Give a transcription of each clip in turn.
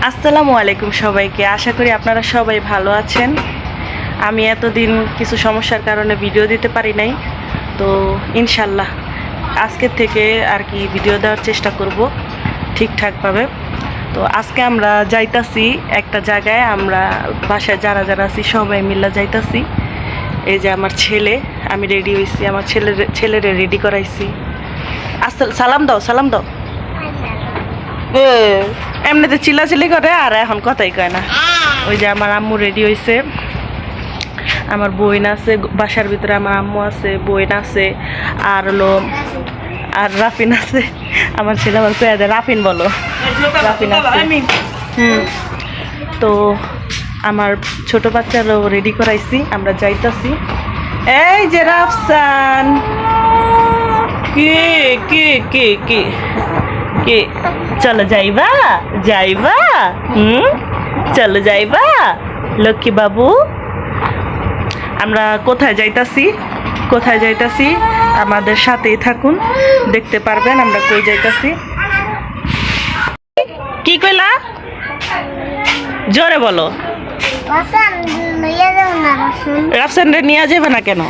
আসসালামু আলাইকুম সবাইকে। আশা করি আপনারা সবাই ভালো আছেন। আমি এতদিন কিছু সমস্যার কারণে ভিডিও দিতে পারি নাই, তো ইনশাল্লাহ আজকের থেকে আর কি ভিডিও দেওয়ার চেষ্টা করব ঠিকঠাকভাবে। তো আজকে আমরা যাইতাছি একটা জায়গায়, আমরা বাসায় যারা যারা আছি সবাই মিল্লা যাইতাছি। এই যে আমার ছেলে, আমি রেডি হয়েছি, আমার ছেলেরে রেডি করাইছি। সালাম দাও, সালাম দাও। এমনিতে চিল্লাচিল্লি করে আর এখন কথাই কয় না। ওই যে আমার আম্মু রেডি হয়েছে, আমার বোন আছে বাসার ভিতরে, আমার আম্মু আছে, বোন আছে, আর হলো আর রাফিন আছে। আমার ছেলে আবার কয়ে দেয় রাফিন বলো, রাফিন আছে। তো আমার ছোট বাচ্চারও রেডি করাইছি, আমরা যাইতাছি। এই যে রাফসান, কি কি কি কি কি চলো যাইবা, যাইবা? চলো যাইবা লক্ষ্মী বাবু। আমরা কোথায় যাইতাছি, কোথায় যাইতাছি আমাদের সাথেই থাকুন, দেখতে পারবেন আমরা কই যাইতাছি। কি কইলা? জোরে বলো। রাফসানরে নিয়ে যাবে না কেন?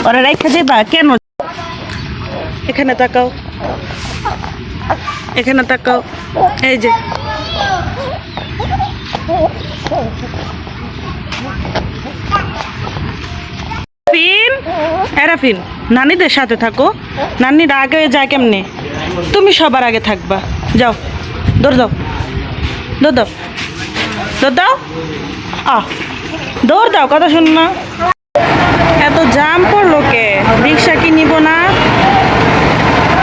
ওরা রাইখা যাইবা কেন? এখানে তাকাও, এখানে তাকাও। এই যে রাফিন, নানিদের সাথে থাকো, নানির আগে যায় কেমনে? তুমি সবার আগে থাকবা, যাও দৌড় দাও, দৌড় দাও, দৌড় দাও, দৌড় দাও, কথা শুন না। এত জাম পড়লো কে? রিক্সা কি নিব না?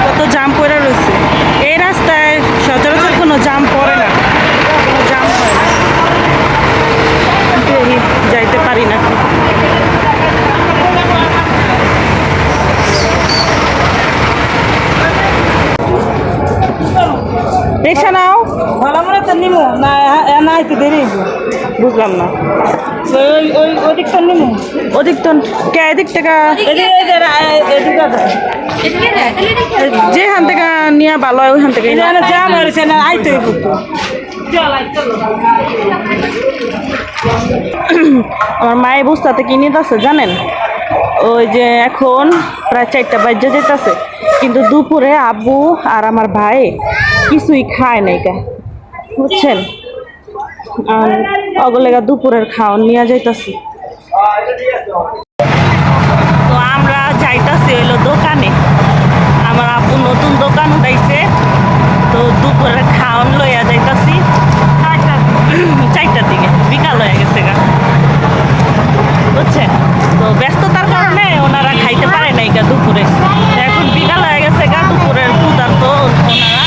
কত জাম পড়ে রয়েছে এই রাস্তায়, সচরাচর কোনো জাম পড়ে না, কোনো জাম হয় না, যাইতে পারি না। রিক্সা নাও, ভালো মনে তো নিমো না, না একটু দেরি বুঝলাম না। ওই ওদিক তো নিমো, ওদিক তো কে এদিক থেকে যেখান থেকে নিয়ে ভালো হয় ওইখান থেকে জাম হয়েছে না, আইতে আমার মায়ের বুঝতে কি নিতে আছে জানেন? ওই যে এখন প্রায় 4টা বাজে যেতেছে, কিন্তু দুপুরে আব্বু আর আমার ভাই কিছুই খায় নাই কা, বুঝছেন? অগলেগা দুপুরের খাওয়ান নিয়ে যাইতাছি। তো আমরা যাইতাছি হইলো দোকানে, আমার আব্বু নতুন দোকান উঠাইছে, তো দুপুরের খাওয়ান লইয়া যাইতাছি 4টার দিকে, বিকাল হয়ে গেছে গা, বুঝছেন? তো ব্যস্ততার কারণে ওনারা খাইতে পারে নাই গা দুপুরে, এখন বিকাল হয়ে গেছে গা, দুপুরের ক্ষুধার তো ওনারা,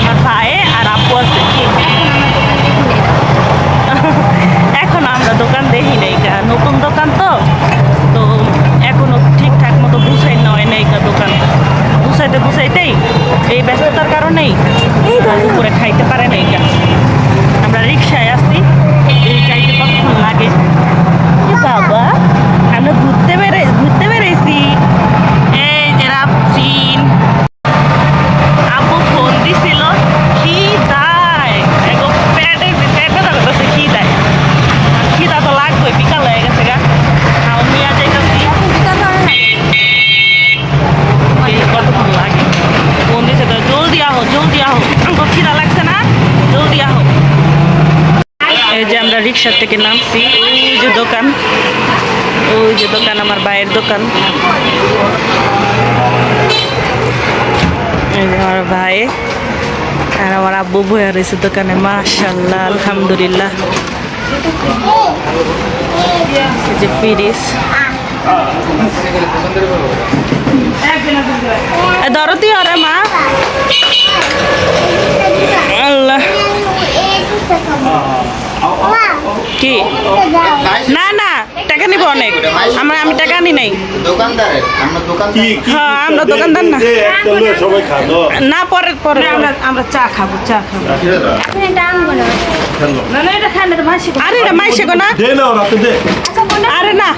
আমার ভাই আর আব্বু আছে। এখন আমরা দোকান দেখি নাই গা, নতুন দোকান তো, তো এখনো ঠিকঠাক মতো গুছাই নয় নাই গা, দোকান গুছাইতেই এই ব্যস্ততার কারণেই দুপুরে খাইতে পারে নাই গা। আমরা রিক্সায় আসছি, এই যাইতে কতক্ষণ লাগে বাবা, আমরা ঘুরতে বেড়েছি। এই যে রাফসিন, আপু ফোন দিছিল, কি দেয় পেটে কি দেয়, খিদা তো লাগবে, বিকাল হয়ে গেছে গা, খাওয়া নিয়ে যাইতেছি। কতক্ষণ লাগে ফোন দিছে তো, জলদি আহো, জলদি আহো, খিদা লাগছে না, জলদি আহো। এই যে আমরা রিক্সার থেকে নামছি, ওই যে দোকান, ওই যে দোকান আমার ভাইয়ের দোকান, এই যে আমার ভাই আর আমার আব্বু বইয়া রয়েছে দোকানে, মাশাআল্লাহ আলহামদুলিল্লাহ। এই যে ফ্রিজ, দরতি আরে মা, আল্লাহ কি না না টাকা নিব অনেক, আমি টাকা আনি নাই। হ্যাঁ আমরা দোকানদার না, না পরে পরে আমরা চা খাবো, চা খাবো। আরে এটা মাইসে গো না, আরে না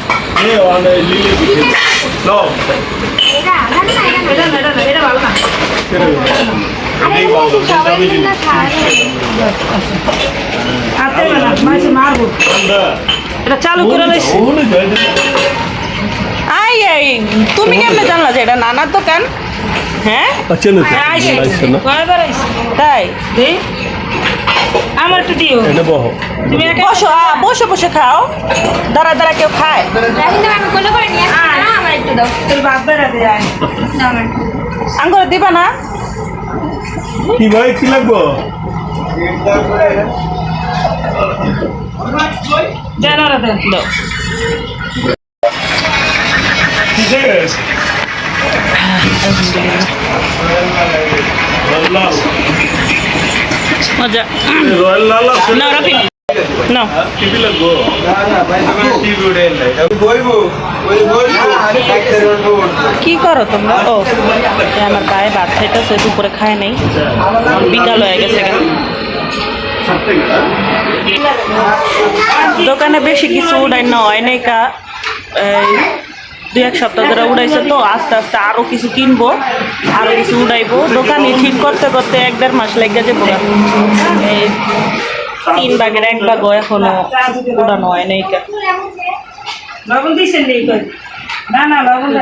এটা ভালো না। এটা চালু করে লইছি। আই আই তুমি কেমনে জানলা যে এটা নানার দোকান? হ্যাঁ তাই আমার একটু দিও। তুমি বসো বসে বসে খাও, দাঁড়া দাঁড়া কেউ খায়। আঙ্গুর দিবা না? কি ভাই কি লাগবো? মজা রয়্যাল লাল আছে না রাফি না টিভি লাগবো কি করো তোমরা? ও আমার গায়ে ভাত খাইতেছে, দুপুরে খায় নাই, বিকাল হয়ে গেছে। দোকানে বেশি কিছু উড়াই না হয় নাই কা, দুই এক সপ্তাহ ধরে উড়াইছে তো আস্তে আস্তে আরো কিছু কিনবো, আরো কিছু উড়াইবো। দোকানে ঠিক করতে করতে 1-1.5 মাস লেগে যাবো। এই 3 ভাগের 1 ভাগ এখনো উড়ানো হয় নাই কা।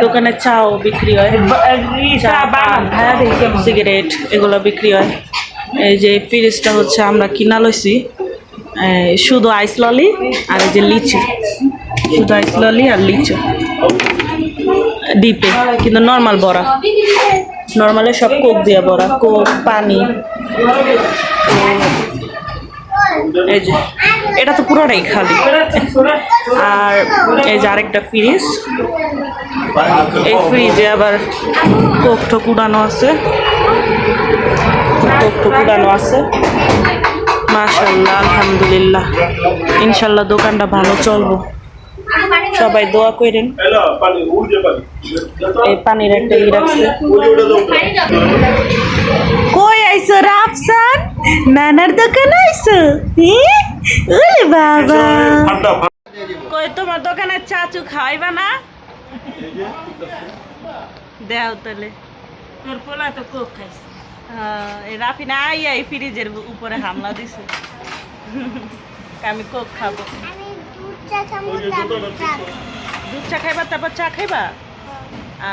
দোকানে চাও বিক্রি হয়, চা পান সিগারেট এগুলো বিক্রি হয়। এই যে ফ্রিজটা হচ্ছে আমরা কিনা লইছি, শুধু আইস ললি আর এই যে লিচু, শুধু আইস ললি আর লিচু ডিপে, কিন্তু নর্মাল বড়া, নর্মালে সব কোক দিয়ে বড়া, কোক পানি। এই যে এটা তো পুরোটাই খালি। আর এই যে আরেকটা ফ্রিজ, এই ফ্রিজে আবার কোক টোক উড়ানো আছে, কোক টোক উড়ানো আছে। মাশাআল্লাহ আলহামদুলিল্লাহ, ইনশাল্লাহ দোকানটা ভালো চলবো, সবাই দোয়া করেন। এই পানির একটা ই রাখছে। কই আইছো রাফসান? নানার দোকানে আইছো? ওরে বাবা, কই তোমার দোকানের চাচু খাইবা না? দেও তাহলে, তোর পোলা তো কোক খাইছে। এই রাফি না আইয়া এই ফ্রিজের উপরে হামলা দিছে, আমি কোক খাবো। দুধ চা খাইবা, তারপর চা খাইবা?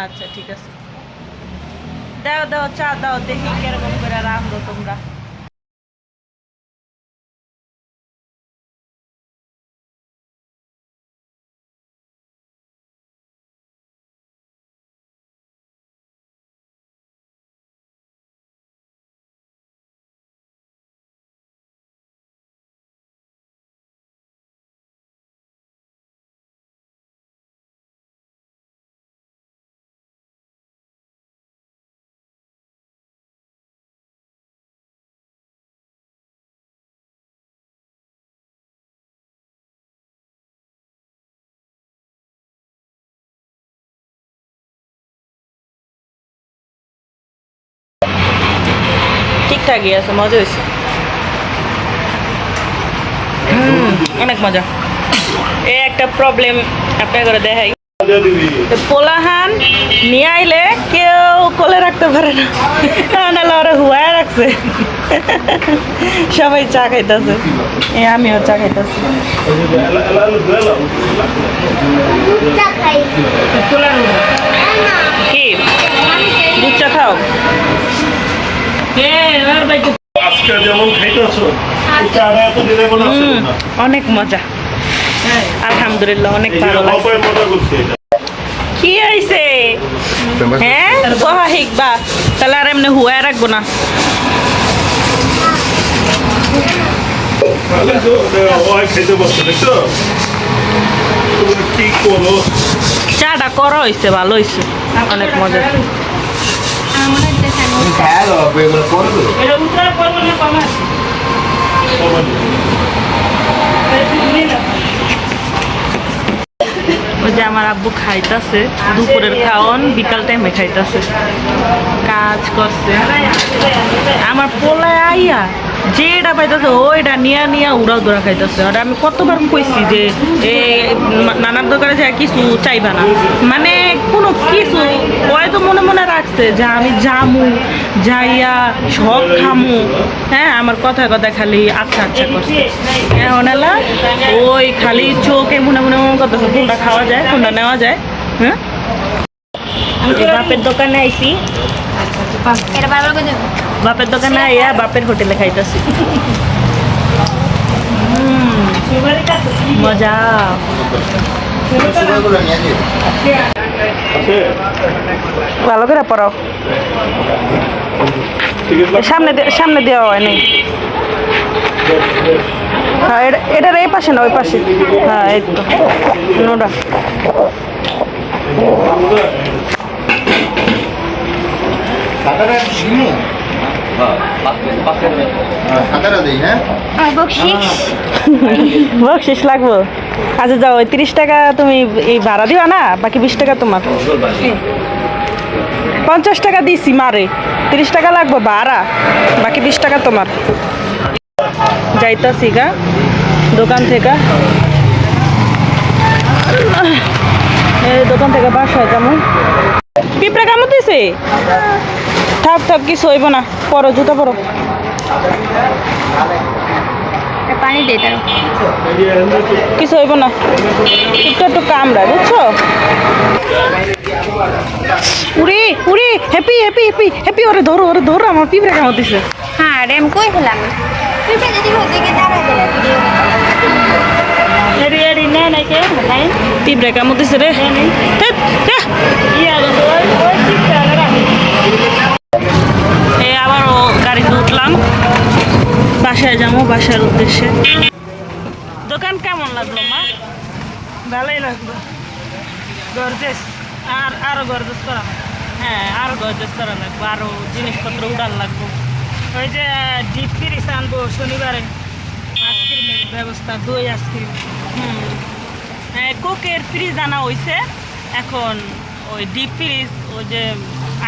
আচ্ছা ঠিক আছে, দাও দাও চা দাও, দেখি কিরকম করে রাখবো তোমরা। ঠিকঠাকই আছে, মজা হয়েছে, অনেক মজা। এই একটা প্রবলেম আপনার করে দেখাই, পোলাহান নিয়ে আইলে কেউ কোলে রাখতে পারে না, নাহলে ওরা হুয়ায় রাখছে। সবাই চা খাইতেছে, আমিও চা খাইতেছি। কি দুধ চা খাও? অনেক মজা আলহামদুলিল্লাহ, অনেক ভালো লাগছে। কি হয়েছে? হ্যাঁ কহা হিকবা, তাহলে আর এমনি হুয়ায় রাখবো না। চাটা করা হয়েছে, ভালো হয়েছে, অনেক মজা। ওই যে যে আমার আব্বু খাইতাছে দুপুরের খাওয়ান বিকাল টাইমে খাইতাছে কাজ করছে আমার পোলায় আইয়া যেটা পাইতেছে ওইটা নিয়া নিয়া উড়াও দৌড়া খাইতেছে আর আমি কতবার কইছি যে নানার দোকানে যায় কিছু চাইবা না মানে কোনো কিছু হয়তো মনে মনে রাখছে যে আমি জামু যাইয়া সব খামু হ্যাঁ আমার কথা কথা খালি আচ্ছা আচ্ছা করছে এখন এলা ওই খালি চোখে মনে মনে মনে করতেছে কোনটা খাওয়া যায় কোনটা নেওয়া যায় হ্যাঁ বাপের দোকানে আইছি বাপের দোকানে আইয়া বাপের হোটেলে খাইতেছি মজা ভালো করে পড়াও সামনে দেওয়া হয় নাই হ্যাঁ এটার এই পাশে না ওই পাশে হ্যাঁ এই তো নোটা বকশিস লাগবো আচ্ছা যাও 30 টাকা তুমি এই ভাড়া দিবা না বাকি 20 টাকা তোমার 50 টাকা দিছি মারে 30 টাকা লাগবে ভাড়া বাকি 20 টাকা তোমার যাইতাছি গা দোকান থেকে এই দোকান থেকে বাসায় কেমন পিঁপড়া কেমন দিছে থাক থাক কিছু হইব না পরো জুতা পরো পানি দে তার কিছু হইব না একটু একটু কামড়ায় বুঝছো উড়ি উড়ি হ্যাপি হ্যাপি হ্যাপি হ্যাপি ওরে ধরো আমার পিঁপড়া কেমন দিছে হ্যাঁ রে আমি কই খেলাম তুই যদি ওদিকে দাঁড়ায় দিলা পিঁপড়া কেমন দিছে রে আবারও গাড়িতে উঠলাম বাসায় যাবো বাসার উদ্দেশ্যে দোকান কেমন লাগলো মা ভালোই লাগলো গর্জেস আরো গর্জেস করা হ্যাঁ আরো গর্জেস করা লাগবে আরো জিনিসপত্র উড়ান লাগবো ওই যে ডিপ ফ্রিজ আনবো শনিবারে আইসক্রিমের ব্যবস্থা দই আইসক্রিম হ্যাঁ কোকের ফ্রিজ আনা হয়েছে এখন ওই ডিপ ফ্রিজ ওই যে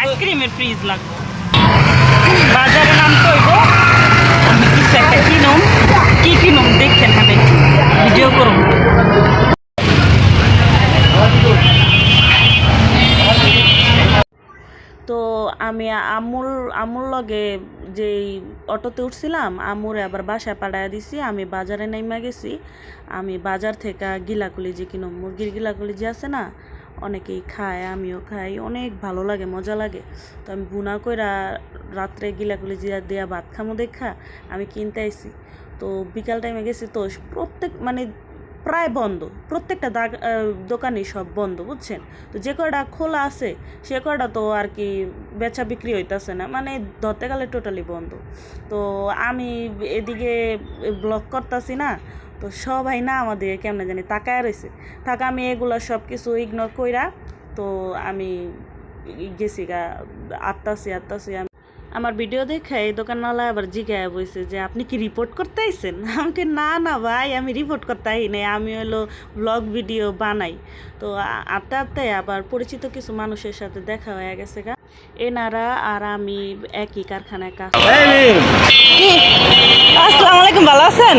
আইসক্রিমের ফ্রিজ লাগবে বাজারে নাম করব আমি কিছু একটা কিনুম কি কিনুম দেখছেন আমি ভিডিও করব তো আমি আমুর লগে যেই অটোতে উঠছিলাম আমুরে আবার বাসায় পাঠাইয়া দিছি আমি বাজারে নেমে গেছি আমি বাজার থেকে গিলা কলিজি কিনুম মুরগির গিলা কলিজি আছে না অনেকেই খায় আমিও খাই অনেক ভালো লাগে মজা লাগে তো আমি বুনা কইরা রাত্রে গিলা কলিজি দেয়া ভাত খামো দেখা আমি কিনতে আইছি তো বিকাল টাইমে গেছি তো প্রত্যেক মানে প্রায় বন্ধ প্রত্যেকটা দোকানই সব বন্ধ বুঝছেন তো যে কয়টা খোলা আছে সে কয়টা তো আর কি বেচা বিক্রি হইতেছে না মানে ধরতে গেলে টোটালি বন্ধ তো আমি এদিকে ব্লগ করতেছি না তো সবাই না আমাদের কেমনে জানি তাকায় রয়েছে থাকা আমি এগুলো সব কিছু ইগনোর কইরা তো আমি গেছি গা আটতাছি আমি আমার ভিডিও দেখে এই দোকানওয়ালা আবার জিজ্ঞাসা বলছে যে আপনি কি রিপোর্ট করতে আইছেন আমাকে না ভাই আমি রিপোর্ট করতে আই নাই আমি হলো ব্লগ ভিডিও বানাই তো আটতে আটতে আবার পরিচিত কিছু মানুষের সাথে দেখা হয়ে গেছে গা এনারা আর আমি একই কারখানায় কাজ কি আসসালামু আলাইকুম ভালো আছেন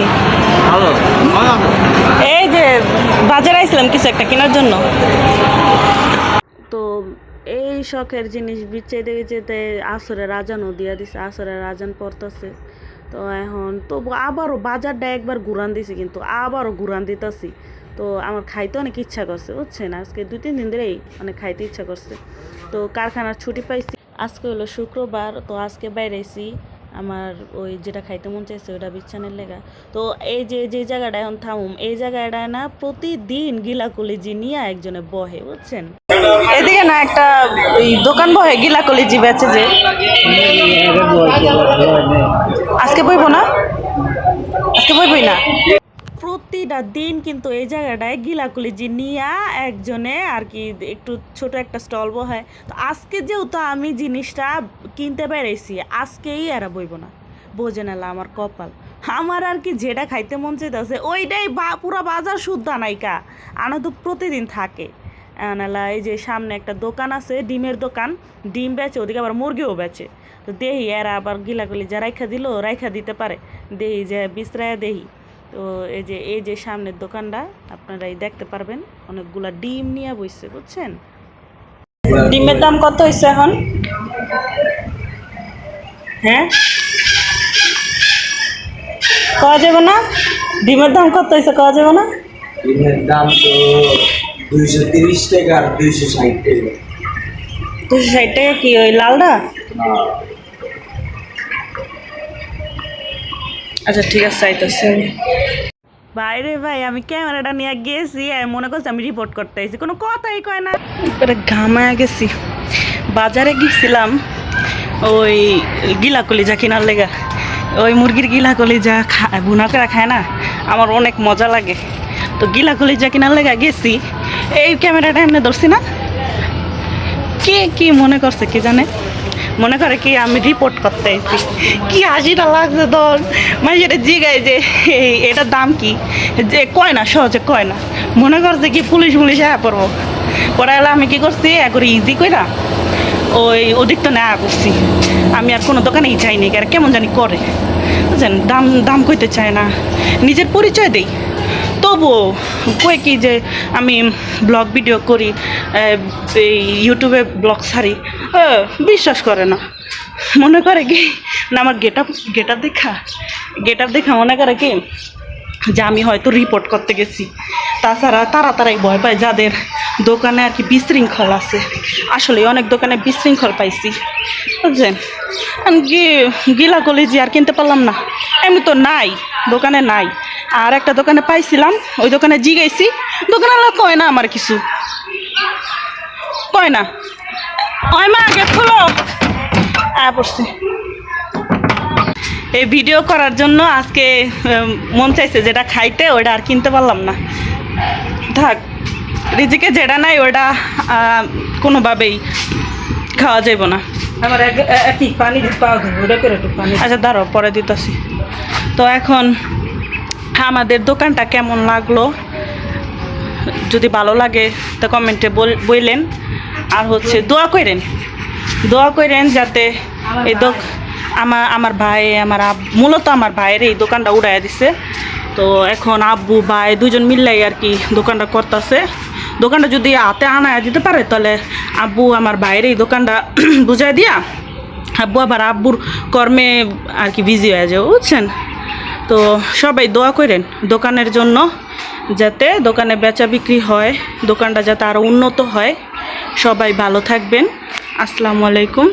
এই যে বাজারে আইছিলাম কিছু একটা কেনার জন্য তো এই শখের জিনিস বিচেতে আসরের আজানও দিয়া দিছে আসরের আজান পড়তেছে তো এখন তো আবারও বাজারটা একবার ঘুরান দিছি কিন্তু আবারও ঘুরান দিতেছি তো আমার খাইতে অনেক ইচ্ছা করছে বুঝছেন আজকে 2-3 দিন ধরেই অনেক খাইতে ইচ্ছা করছে তো কারখানার ছুটি পাইছি আজকে হলো শুক্রবার তো আজকে বাইরেছি আমার ওই যেটা খাইতে মন চাইছে ওটা বিছানের লেগা তো এই যে জায়গাটা এখন থামুম এই জায়গাটায় না প্রতিদিন গিলা কলিজি নিয়ে একজনে বহে বুঝছেন এদিকে না একটা ওই দোকান বহে গিলা কলিজি বেচে যে আজকে বইবো না আজকে বইবই না প্রতিটা দিন কিন্তু এই জায়গাটায় গিলা কলিজি নিয়ে একজনে আর কি একটু ছোট একটা স্টল বহায় তো আজকে যেহেতু আমি জিনিসটা কিনতে পেরেছি আজকেই এরা বইব না বোঝে নালা আমার কপাল আমার আর কি যেটা খাইতে মন চাইতেছে ওইটাই পুরো বাজার শুদ্ধ নাইকা আনা তো প্রতিদিন থাকে আনালা এই যে সামনে একটা দোকান আছে, ডিমের দোকান, ডিম বেচে, ওদিকে আবার মুরগিও বেচে। তো দেহি এরা আবার গিলাগুলি যা রাইখা দিল রাইখা দিতে পারে, দেহি যে বিশ্রায় দেহি। তো এই যে সামনের দোকানটা আপনারা এই দেখতে পারবেন, অনেকগুলা ডিম নিয়ে বসছে, বুঝছেন। ডিমের দাম কত হয়েছে এখন? হ্যাঁ, পাওয়া যাবে না? ডিমের দাম কত হয়েছে পাওয়া যাবে না? ডিমের দাম তো 230 টাকা আর 260 টাকা। 260 টাকা কি ওই লালটা? আচ্ছা ঠিক আছে, চাইতেছি। বাইরে ভাই আমি ক্যামেরাটা নিয়ে গেছি, আর মনে করছি আমি রিপোর্ট করতে আইছি, কোনো কথাই কয় না, ঘামায় গেছি। বাজারে গেছিলাম ওই গিলা কলিজা কেনার লেগা, ওই মুরগির গিলা কলিজা ভুনা করে খায় না, আমার অনেক মজা লাগে। তো গিলা কলিজা কেনার লেগা গেছি, এই ক্যামেরাটা এমনি ধরছি না, কে কি মনে করছে কি জানে, মনে করে কি আমি রিপোর্ট করতে আইছি। কি হাসিটা লাগছে তোর, মানে যেটা জিগায় যে এটার দাম কি, যে কয় না, সহজে কয় না, মনে করছে কি পুলিশ আয়া পড়বো। পরে এলে আমি কি করছি, একবারে ইজি কইরা ওই ওদিক তো নেওয়া করছি। আমি আর কোনো দোকানেই যাইনি, আর কেমন জানি করে, বুঝছেন, দাম কইতে চায় না, নিজের পরিচয় দেই, তবুও কই কি যে আমি ব্লগ ভিডিও করি, এই ইউটিউবে ব্লগ ছাড়ি, বিশ্বাস করে না, মনে করে কি না আমার গেট আপ দেখা মনে করে কি যে আমি হয়তো রিপোর্ট করতে গেছি। তাছাড়া তাড়াতাড়ি ভয় পায় যাদের দোকানে আর কি বিশৃঙ্খল আছে, আসলে অনেক দোকানে বিশৃঙ্খল পাইছি, বুঝছেন। গিলা কলিজি আর কিনতে পারলাম না, এমনি তো নাই, দোকানে নাই। আর একটা দোকানে পাইছিলাম, ওই দোকানে জিগাইছি, দোকানওয়ালা কয় না আমার কিছু, কয় না। ওই মা গেট খোলো, পড়ছি। এই ভিডিও করার জন্য আজকে মন চাইছে যেটা খাইতে, ওটা আর কিনতে পারলাম না, থাক, রিজিকে যেটা নাই ওটা কোনোভাবেই খাওয়া যাইব না। আমার পানি পানি, আচ্ছা দাঁড়াও পরে দিতেছি। তো এখন আমাদের দোকানটা কেমন লাগলো, যদি ভালো লাগে তো কমেন্টে বললেন, আর হচ্ছে দোয়া করেন যাতে এই আমার ভাই মূলত আমার ভাইয়ের এই দোকানটা উড়াইয়া দিছে। তো এখন আব্বু ভাই দুজন মিললাই আর কি দোকানটা করতেছে। দোকানটা যদি হাতে আনায় দিতে পারে তাহলে আব্বু আমার ভাইয়ের এই দোকানটা বুঝাই দিয়া আব্বু আবার আব্বুর কর্মে আর কি বিজি হয়ে যাবে, বুঝছেন। তো সবাই দোয়া করেন দোকানের জন্য, যাতে দোকানে বেচা বিক্রি হয়, দোকানটা যাতে আরও উন্নত হয়। সবাই ভালো থাকবেন, আসসালামু আলাইকুম।